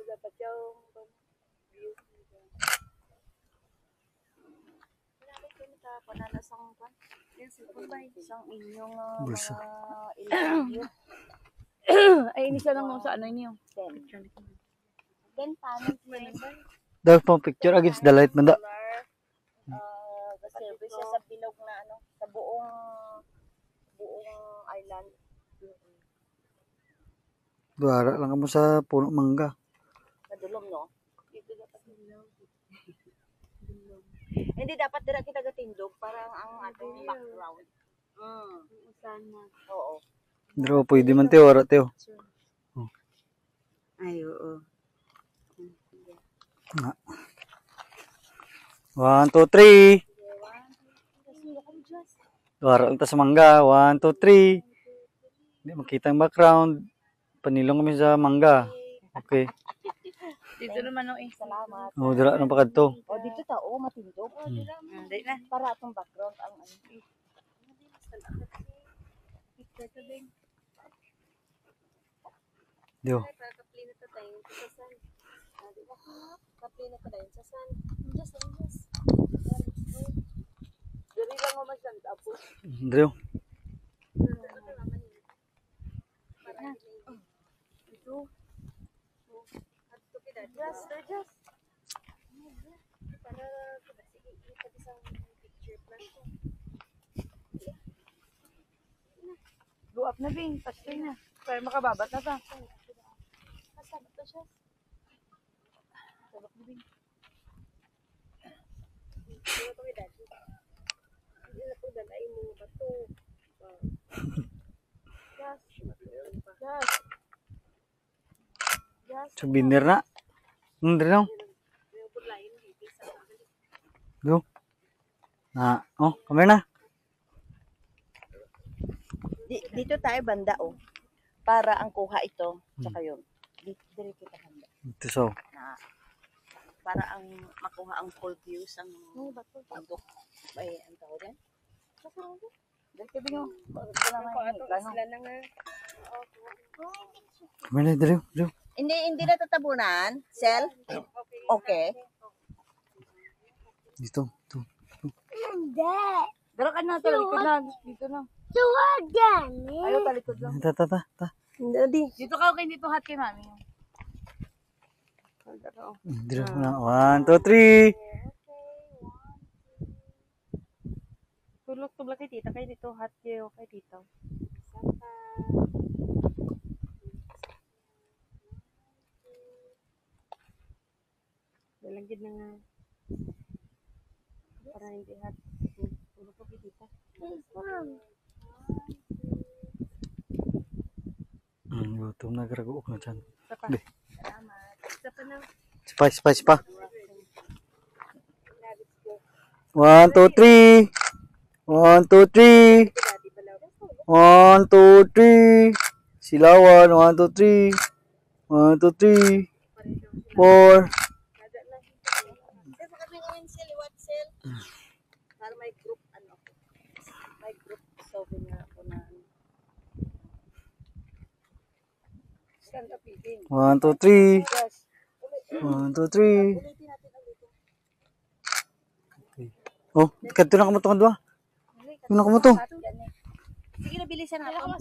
Dapat yung view. Isang inyong Bulsa. mga Ay, ini siya lang sa ano niyo. then paano Daw pang picture against the light man da. service siya sa bilog na ano, sa buong island. Duara lang kamo sa puno mangga. Madulom, no? Dito dapat dulom. Hindi dapat dira kita gatindog parang ang atong background. Sana. Oo. Dro pwede man teo ora teo. Ay, oo. 1 2 3. Duara lang ta sa mangga. 1 2 3. Hindi makita ang background. Panilong kami sa mangga. Okay. Dito naman ang Salamat. Oh, dira nang pakadto. O dito ta, matindog. Hindi na. Para atong background ang ano. Dio. Kapli na tayo sa sun. Di ba? Kapli na tayo sa sun. Just. Dali lang mo mag-stand up. Drio. Ito. Just. Para sige, ipad isang picture plan ko. Go up na, Bing. Pastoy na. Para makababat na ta. Kasama to siya. Sabak na, Bing. Hindi na kami dati. Hindi na po dalay mo bato. Just. Souvenir na. Drio. Dio. Na, oh, kamera na. Dito tayo banda para ang kuha ito tsaka yun dito kita banda Ito so. na para ang makuha ang full views ang bundok ay ang tawag yan dahil kabi nyo Kamera na Drio. Drio. hindi na tatabunan Sel okay Dito. Ito. Dara ka na, talikod na. Dito na. Ayaw, talikod lang. Ta. Dito ka, okay, dito hot kay mami. Drio na. 1 2 3. Tulog kay tita, kay dito hot kayo, kay dito. Dalagid na nga. Para hindi hot. Tulog ko kay tita. Gutom na garagook na dyan. Isa pa. Be. Salamat. Isa pa na. Spa. 1 2 3. 1 2 3. 1 2 3. Silawan. 1 2 3. 1 2 3. 4. kasi kami ngayon Sel what Sel para may group souvenir ako na 1 2 3. 1 2 3. Oh, kadto na kamuto kadwa. Ano na kamuto? sige na bilisan na ako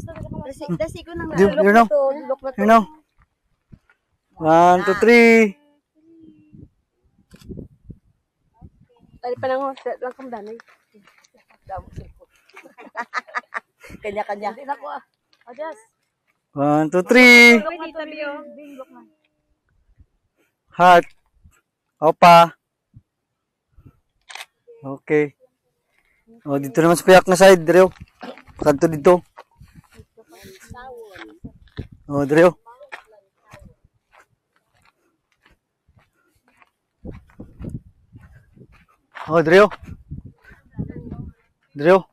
dasi ko nang Here now. Here now. 1 2 3. Ay, panango, lang kang danay. kanya-kanya Hindi na ko ah. Adas. 1 2 3. Kay tita, Biyo. Bingbok na. Heart. Opa. Okay. Oh, dito naman sa payak na side, Drio. Kanto dito. Oh, Drio. Oh, Drio. Drio.